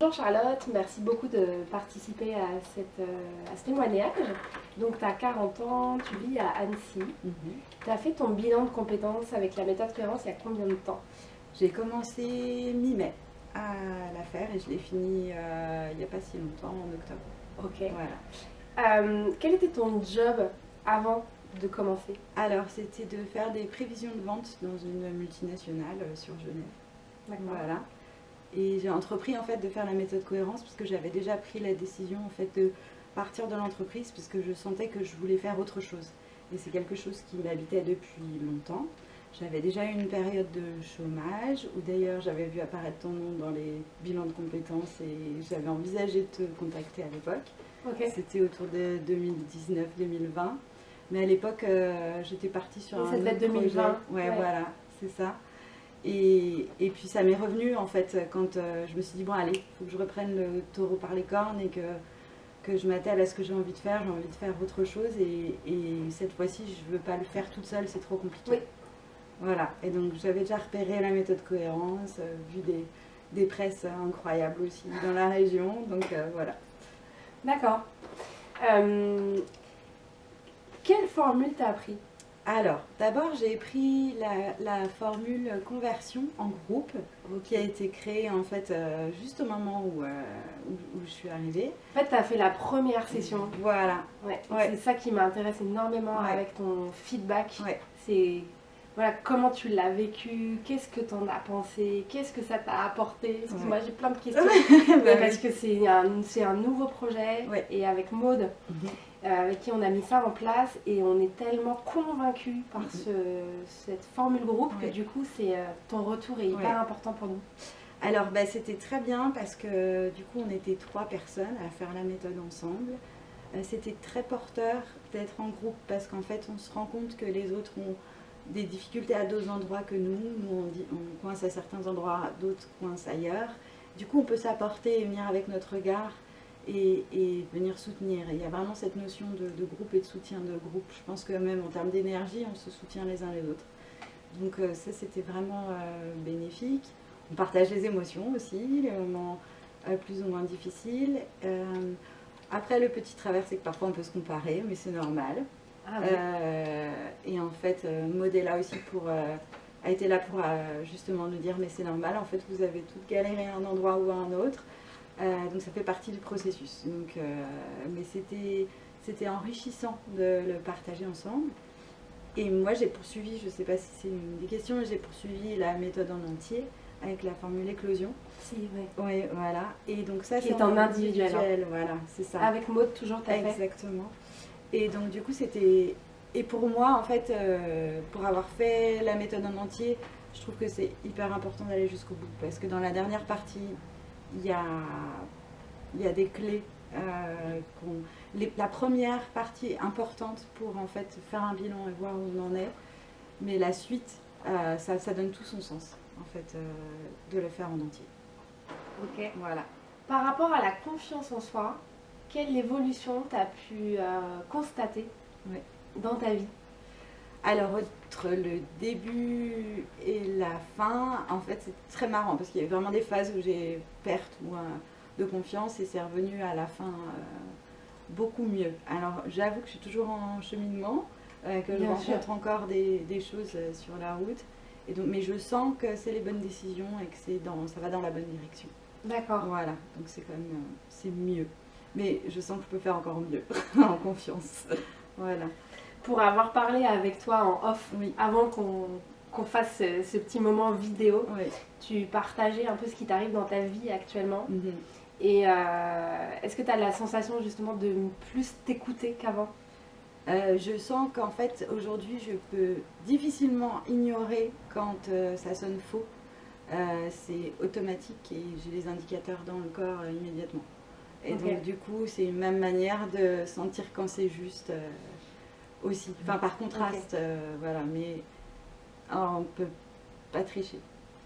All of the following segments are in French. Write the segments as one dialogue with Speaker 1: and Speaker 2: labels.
Speaker 1: Bonjour Charlotte, merci beaucoup de participer à ce témoignage. Donc tu as 40 ans, tu vis à Annecy. Tu as fait ton bilan de compétences avec la méthode cohérence il y a combien de temps?
Speaker 2: J'ai commencé mi-mai à la faire et je l'ai fini il n'y a pas si longtemps, en octobre.
Speaker 1: Ok.
Speaker 2: Voilà.
Speaker 1: Quel était ton job avant de commencer?
Speaker 2: Alors, c'était de faire des prévisions de vente dans une multinationale sur Genève.
Speaker 1: D'accord.
Speaker 2: Voilà. Et j'ai entrepris en fait de faire la méthode cohérence parce que j'avais déjà pris la décision en fait de partir de l'entreprise parce que je sentais que je voulais faire autre chose. Et c'est quelque chose qui m'habitait depuis longtemps. J'avais déjà eu une période de chômage où d'ailleurs j'avais vu apparaître ton nom dans les bilans de compétences et j'avais envisagé de te contacter à l'époque.
Speaker 1: Ok.
Speaker 2: C'était autour de 2019-2020. Mais à l'époque, j'étais partie sur un
Speaker 1: Ça devait être
Speaker 2: autre
Speaker 1: 2020.
Speaker 2: projet. Ouais, voilà, c'est ça. Et puis ça m'est revenu en fait quand je me suis dit bon allez, il faut que je reprenne le taureau par les cornes et que je m'attelle à ce que j'ai envie de faire. J'ai envie de faire autre chose et cette fois-ci je veux pas le faire toute seule, c'est trop compliqué.
Speaker 1: Oui.
Speaker 2: Voilà, et donc j'avais déjà repéré la méthode cohérence, vu des presses incroyables aussi dans la région, donc voilà.
Speaker 1: D'accord. Quelle formule t'as appris?
Speaker 2: Alors, d'abord, j'ai pris la formule conversion en groupe qui a été créée en fait juste au moment où je suis arrivée.
Speaker 1: En fait, tu as fait la première session.
Speaker 2: Voilà.
Speaker 1: Ouais.
Speaker 2: Ouais.
Speaker 1: C'est ça qui m'intéresse énormément
Speaker 2: Ouais.
Speaker 1: avec ton feedback.
Speaker 2: Ouais.
Speaker 1: C'est voilà, comment tu l'as vécu, qu'est-ce que tu en as pensé, qu'est-ce que ça t'a apporté. Excuse-moi, j'ai plein de questions.
Speaker 2: Bah
Speaker 1: parce que c'est un nouveau projet
Speaker 2: Ouais.
Speaker 1: et avec Maude. Avec qui on a mis ça en place et on est tellement convaincus par cette formule groupe que du coup ton retour est hyper important pour nous.
Speaker 2: Alors bah, c'était très bien parce que du coup on était 3 personnes à faire la méthode ensemble. C'était très porteur d'être en groupe parce qu'en fait on se rend compte que les autres ont des difficultés à d'autres endroits que nous. Nous on coince à certains endroits, d'autres coincent ailleurs. Du coup on peut s'apporter et venir avec notre regard et venir soutenir. Et il y a vraiment cette notion de groupe et de soutien de groupe. Je pense que même en termes d'énergie, on se soutient les uns les autres. Donc ça, c'était vraiment bénéfique. On partage les émotions aussi, les moments plus ou moins difficiles. Après, le petit travers, c'est que parfois on peut se comparer, mais c'est normal.
Speaker 1: Ah oui.
Speaker 2: Et en fait, Maud est là aussi a été là pour justement nous dire, mais c'est normal, en fait, vous avez toutes galéré à un endroit ou à un autre. Donc ça fait partie du processus. Donc, mais c'était enrichissant de le partager ensemble. Et moi j'ai poursuivi, je ne sais pas si c'est une des questions, mais j'ai poursuivi la méthode en entier avec la formule éclosion.
Speaker 1: Si, oui.
Speaker 2: Oui, voilà. Et donc ça
Speaker 1: c'est en individuel.
Speaker 2: Voilà, c'est ça.
Speaker 1: Avec Maude toujours t'as fait.
Speaker 2: Exactement. Et donc du coup c'était... Et pour moi en fait, pour avoir fait la méthode en entier, je trouve que c'est hyper important d'aller jusqu'au bout. Parce que dans la dernière partie, il y a des clés. La première partie est importante pour en fait faire un bilan et voir où on en est, mais la suite, ça donne tout son sens en fait de le faire en entier.
Speaker 1: Ok.
Speaker 2: Voilà.
Speaker 1: Par rapport à la confiance en soi, quelle évolution tu as pu constater dans ta vie?
Speaker 2: Alors, entre le début et la fin, en fait, c'est très marrant parce qu'il y a vraiment des phases où j'ai perte de confiance et c'est revenu à la fin beaucoup mieux. Alors, j'avoue que je suis toujours en cheminement, que je rencontre encore des choses sur la route. Et donc, mais je sens que c'est les bonnes décisions et que ça va dans la bonne direction.
Speaker 1: D'accord.
Speaker 2: Voilà, donc c'est quand même c'est mieux. Mais je sens que je peux faire encore mieux, en confiance. Voilà.
Speaker 1: Pour avoir parlé avec toi en off, avant qu'on fasse ce petit moment vidéo, tu partageais un peu ce qui t'arrive dans ta vie actuellement. Et est-ce que tu as la sensation justement de plus t'écouter qu'avant?
Speaker 2: Je sens qu'en fait aujourd'hui je peux difficilement ignorer quand ça sonne faux. C'est automatique et j'ai les indicateurs dans le corps immédiatement. Et donc du coup c'est une même manière de sentir quand c'est juste aussi. Enfin par contraste, voilà. Mais on peut pas tricher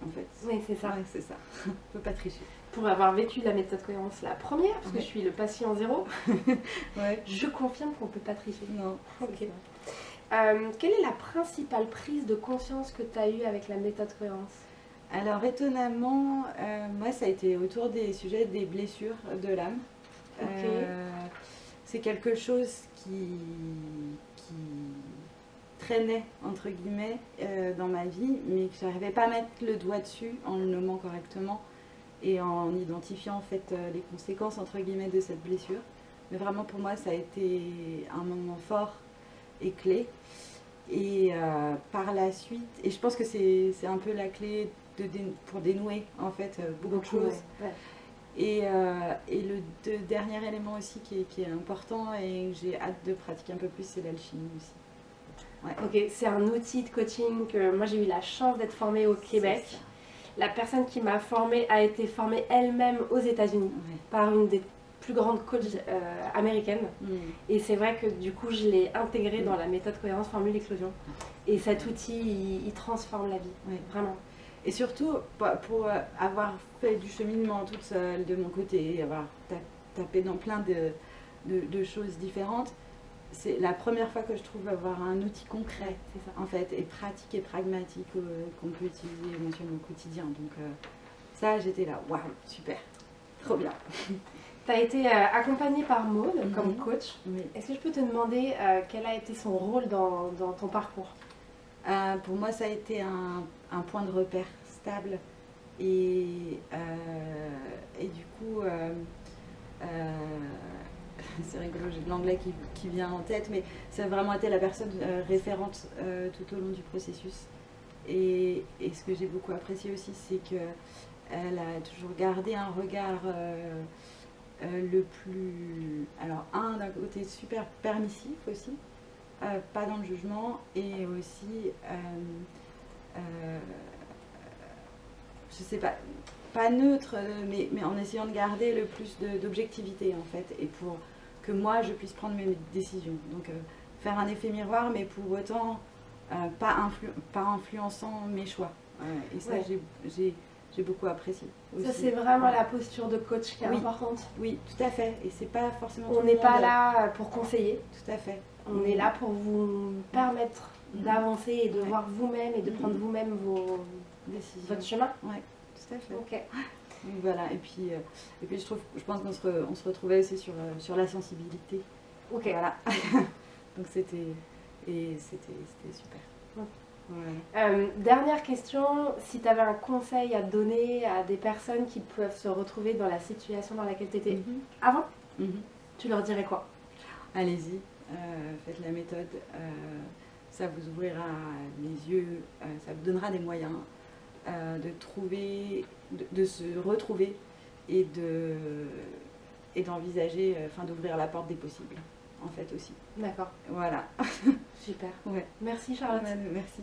Speaker 2: en fait.
Speaker 1: Oui c'est ça.
Speaker 2: Ouais, c'est ça. On peut pas tricher.
Speaker 1: Pour avoir vécu la méthode cohérence la première, parce que je suis le patient zéro, je confirme qu'on ne peut pas tricher.
Speaker 2: Non.
Speaker 1: Ok. Quelle est la principale prise de conscience que tu as eue avec la méthode cohérence?
Speaker 2: Alors étonnamment, moi ça a été autour des sujets des blessures de l'âme. C'est quelque chose qui traînait entre guillemets dans ma vie, mais que j'arrivais pas à mettre le doigt dessus en le nommant correctement et en identifiant en fait les conséquences entre guillemets de cette blessure. Mais vraiment pour moi ça a été un moment fort et clé. Et par la suite, et je pense que c'est un peu la clé pour dénouer en fait beaucoup de choses. Ouais. Et le dernier élément aussi qui est important et que j'ai hâte de pratiquer un peu plus, c'est l'alchimie aussi.
Speaker 1: Ouais. Ok, c'est un outil de coaching que moi j'ai eu la chance d'être formée au Québec. La personne qui m'a formée a été formée elle-même aux États-Unis par une des plus grandes coachs américaines. Et c'est vrai que du coup je l'ai intégré dans la méthode cohérence formule explosion. Et cet outil il transforme la vie, vraiment.
Speaker 2: Et surtout pour avoir fait du cheminement toute seule de mon côté, avoir tapé dans plein de choses différentes, c'est la première fois que je trouve avoir un outil concret en fait, et pratique et pragmatique qu'on peut utiliser éventuellement au quotidien. Donc ça j'étais là, waouh, super, trop bien.
Speaker 1: Tu as été accompagnée par Maud comme coach. Oui. Est-ce que je peux te demander quel a été son rôle dans ton parcours?
Speaker 2: Pour moi, ça a été un point de repère stable. Et du coup, c'est rigolo, j'ai de l'anglais qui vient en tête, mais ça a vraiment été la personne référente tout au long du processus. Et ce que j'ai beaucoup apprécié aussi, c'est qu'elle a toujours gardé un regard... le plus... Alors, d'un côté super permissif aussi, pas dans le jugement, et aussi, je sais pas neutre, mais en essayant de garder le plus d'objectivité en fait, et pour que moi je puisse prendre mes décisions. Donc, faire un effet miroir, mais pour autant pas influençant mes choix. Et ça, j'ai beaucoup apprécié. Aussi.
Speaker 1: Ça, c'est vraiment la posture de coach qui est importante.
Speaker 2: Oui, tout à fait. Et c'est pas forcément.
Speaker 1: On n'est pas là pour conseiller.
Speaker 2: Tout à fait.
Speaker 1: On est là pour vous permettre d'avancer et de voir vous-même et de prendre vous-même votre chemin.
Speaker 2: Oui, tout à fait.
Speaker 1: Ok.
Speaker 2: Donc voilà. Et puis je pense qu'on se retrouvait aussi sur la sensibilité.
Speaker 1: Ok.
Speaker 2: Voilà. Donc c'était super.
Speaker 1: Dernière question, si tu avais un conseil à donner à des personnes qui peuvent se retrouver dans la situation dans laquelle tu étais avant, tu leur dirais quoi?
Speaker 2: Allez-y, faites la méthode, ça vous ouvrira les yeux, ça vous donnera des moyens de se retrouver et d'envisager, d'ouvrir la porte des possibles, en fait aussi.
Speaker 1: D'accord.
Speaker 2: Voilà.
Speaker 1: Super.
Speaker 2: Ouais.
Speaker 1: Merci Charlotte.
Speaker 2: Merci.